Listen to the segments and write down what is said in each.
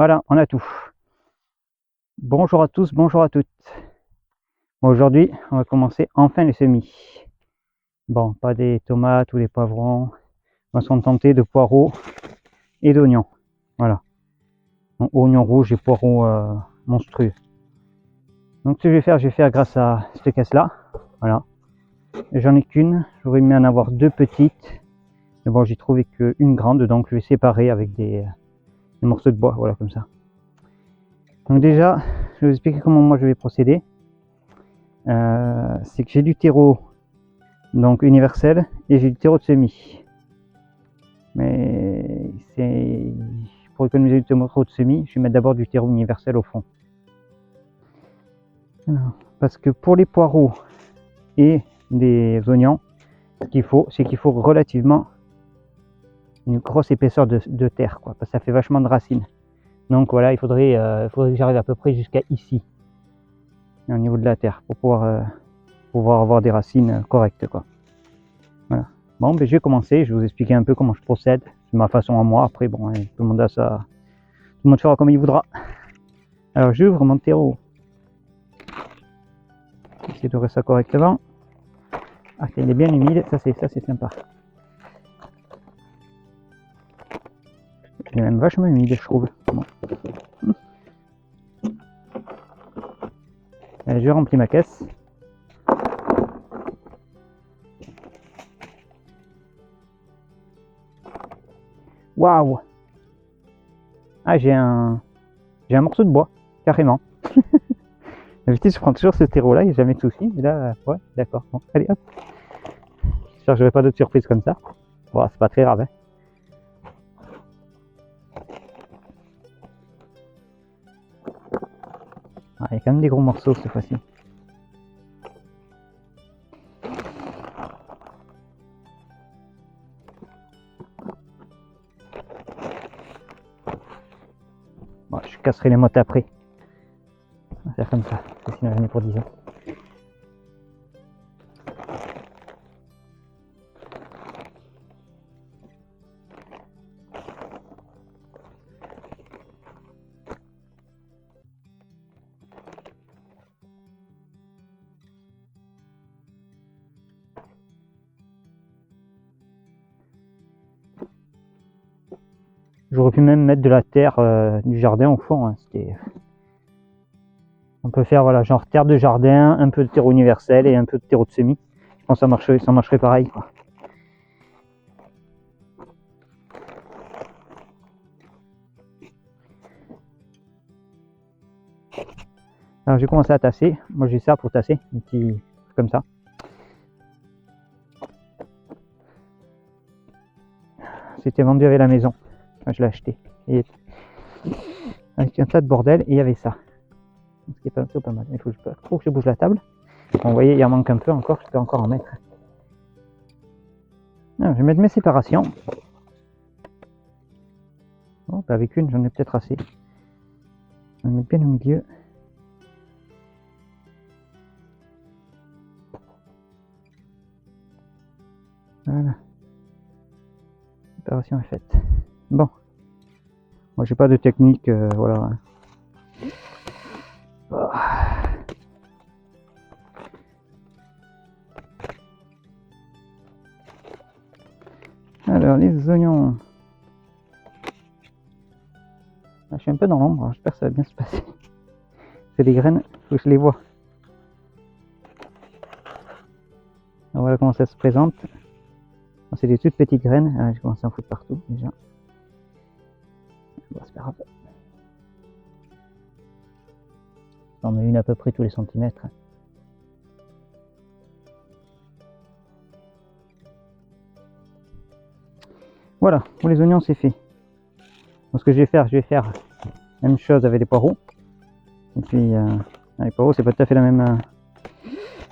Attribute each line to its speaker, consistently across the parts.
Speaker 1: Voilà, on a tout. Bonjour à tous, bonjour à toutes. Bon, aujourd'hui, on va commencer enfin les semis. Bon, pas des tomates ou des poivrons. On va se contenter de poireaux et d'oignons. Voilà. Donc, oignons rouges et poireaux monstrueux. Donc ce que je vais faire grâce à cette caisse-là. Voilà. J'en ai qu'une. J'aurais aimé en avoir deux petites. Mais bon, j'ai trouvé qu'une grande, donc je vais séparer avec des morceaux de bois. Voilà, comme ça. Donc déjà, je vais vous expliquer comment moi je vais procéder. C'est que j'ai du terreau donc universel et j'ai du terreau de semis. Mais c'est pour économiser du terreau de semis, je vais mettre d'abord du terreau universel au fond. Parce que pour les poireaux et des oignons, ce qu'il faut, c'est qu'il faut relativement une grosse épaisseur de terre, quoi, parce que ça fait vachement de racines. Donc voilà, il faudrait que j'arrive à peu près jusqu'à ici, au niveau de la terre, pour pouvoir avoir des racines correctes, quoi. Voilà. Bon, ben, je vais commencer, je vais vous expliquer un peu comment je procède, de ma façon à moi. Après, bon, tout le monde a ça, tout le monde fera comme il voudra. Alors, j'ouvre mon terreau. J'essaie d'ouvrir ça correctement. Ah, il est bien humide, ça c'est sympa. Il est même vachement humide, je trouve. Bon. Allez, je remplis ma caisse. Waouh! Ah, j'ai un morceau de bois, carrément. D'habitude, je prends toujours ce terreau-là, il n'y a jamais de souci. Mais là, ouais, d'accord. Bon, allez, hop. J'espère que j'aurai pas d'autres surprises comme ça. Bon, c'est pas très grave. Hein. Ah, il y a quand même des gros morceaux cette fois-ci. Bon, je casserai les mottes après. On va faire comme ça, parce que sinon j'en ai pour 10 ans. J'aurais pu même mettre de la terre du jardin au fond. Hein. On peut faire voilà, genre terre de jardin, un peu de terreau universel et un peu de terreau de semis. Je pense que ça marcherait pareil. Quoi. Alors j'ai commencé à tasser. Moi j'ai ça pour tasser, un petit comme ça. C'était vendu avec la maison. Enfin, je l'ai acheté. Et avec un tas de bordel et il y avait ça. Ce qui est pas mal. Il faut que je bouge la table. Bon, vous voyez, il en manque un peu encore. Je peux encore en mettre. Alors, je vais mettre mes séparations. Bon, avec une, j'en ai peut-être assez. Je vais mettre bien au milieu. Voilà. Séparation est faite. Bon. Moi, j'ai pas de technique, voilà. Alors, les oignons. Je suis un peu dans l'ombre, j'espère que ça va bien se passer. C'est des graines, il faut que je les vois. Alors, voilà comment ça se présente. C'est des toutes petites graines. Ah, j'ai commencé à en foutre partout déjà. Bon, c'est pas grave. J'en mets une à peu près tous les centimètres. Voilà, pour les oignons c'est fait. Donc ce que je vais faire la même chose avec les poireaux. Et puis les poireaux c'est pas tout à fait la même.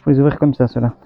Speaker 1: Faut les ouvrir comme ça ceux-là.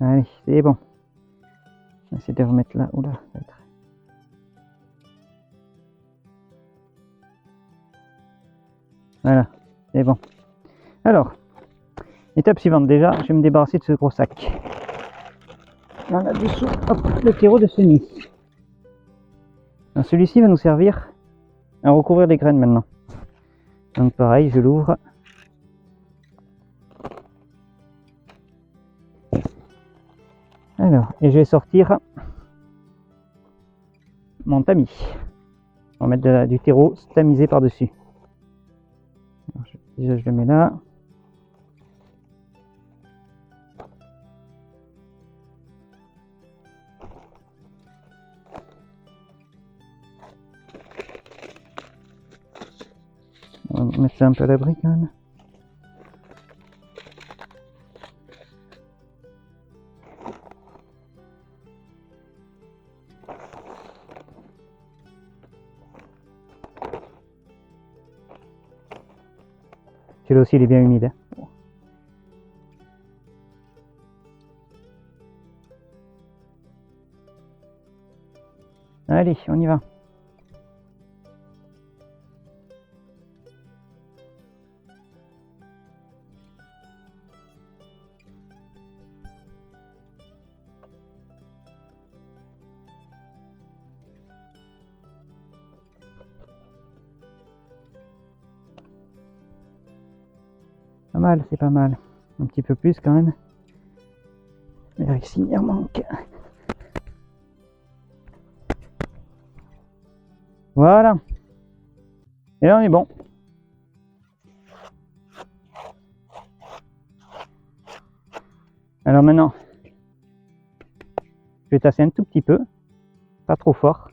Speaker 1: Allez, c'est bon. On va essayer de remettre là. Oula, ça va être... Voilà, c'est bon. Alors, étape suivante, déjà, je vais me débarrasser de ce gros sac. Là, là-dessous, hop, le terreau de semis. Celui-ci va nous servir à recouvrir les graines maintenant. Donc pareil, je l'ouvre. Alors, et je vais sortir mon tamis. On va mettre du terreau tamisé par-dessus. Déjà, je le mets là. On va mettre ça un peu à l'abri quand même. Celui-là aussi, il est bien humide. Hein. Allez, on y va. Pas mal, c'est pas mal. Un petit peu plus quand même. Mais ici, il en manque. Voilà. Et là, on est bon. Alors maintenant, je vais tasser un tout petit peu. Pas trop fort.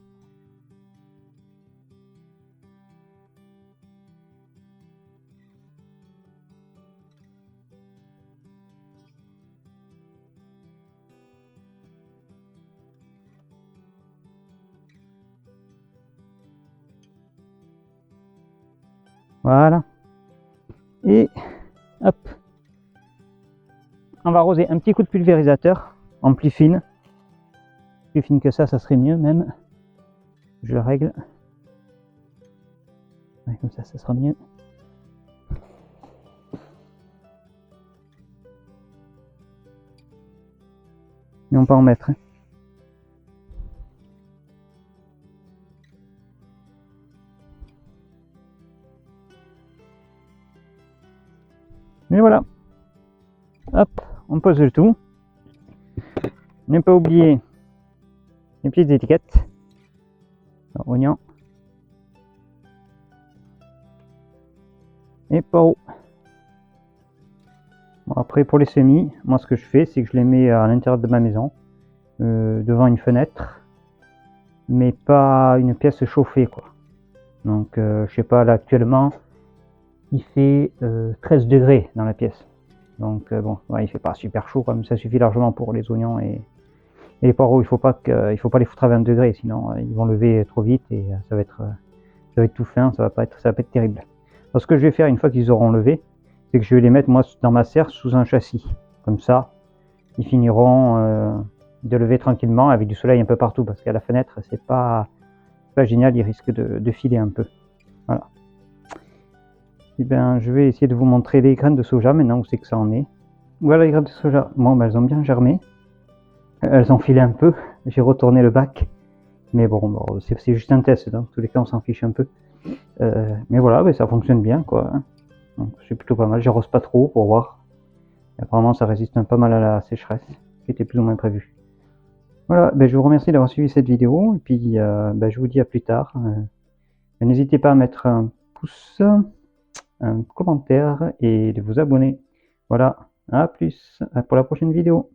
Speaker 1: Voilà. Et hop. On va arroser un petit coup de pulvérisateur en plus fine. Plus fine que ça serait mieux même. Je le règle. Ouais, comme ça sera mieux. Et on peut en mettre. Et voilà. Hop, on pose le tout. Ne pas oublier les petites étiquettes. Alors, oignon. Et poireaux. Bon, après pour les semis, moi ce que je fais, c'est que je les mets à l'intérieur de ma maison, devant une fenêtre, mais pas une pièce chauffée quoi. Donc je sais pas, là actuellement il fait 13 degrés dans la pièce. Donc bon, ouais, il fait pas super chaud comme ça suffit largement pour les oignons et les poireaux. Il faut pas les foutre à 20 degrés, sinon ils vont lever trop vite et ça va être tout fin, ça va pas être terrible. Alors, ce que je vais faire une fois qu'ils auront levé, c'est que je vais les mettre moi dans ma serre sous un châssis. Comme ça, ils finiront de lever tranquillement avec du soleil un peu partout, parce qu'à la fenêtre, c'est pas génial, ils risquent de filer un peu. Voilà. Et bien, je vais essayer de vous montrer les graines de soja maintenant où c'est que ça en est. Voilà les graines de soja. Bon, ben, elles ont bien germé. Elles ont filé un peu. J'ai retourné le bac. Mais bon c'est juste un test, dans tous les cas on s'en fiche un peu. Mais voilà, ben, ça fonctionne bien quoi. Donc c'est plutôt pas mal. J'arrose pas trop pour voir. Et apparemment ça résiste pas mal à la sécheresse, qui était plus ou moins prévu. Voilà, ben, je vous remercie d'avoir suivi cette vidéo. Et puis ben, je vous dis à plus tard. N'hésitez pas à mettre un pouce, un commentaire et de vous abonner. Voilà, à plus pour la prochaine vidéo.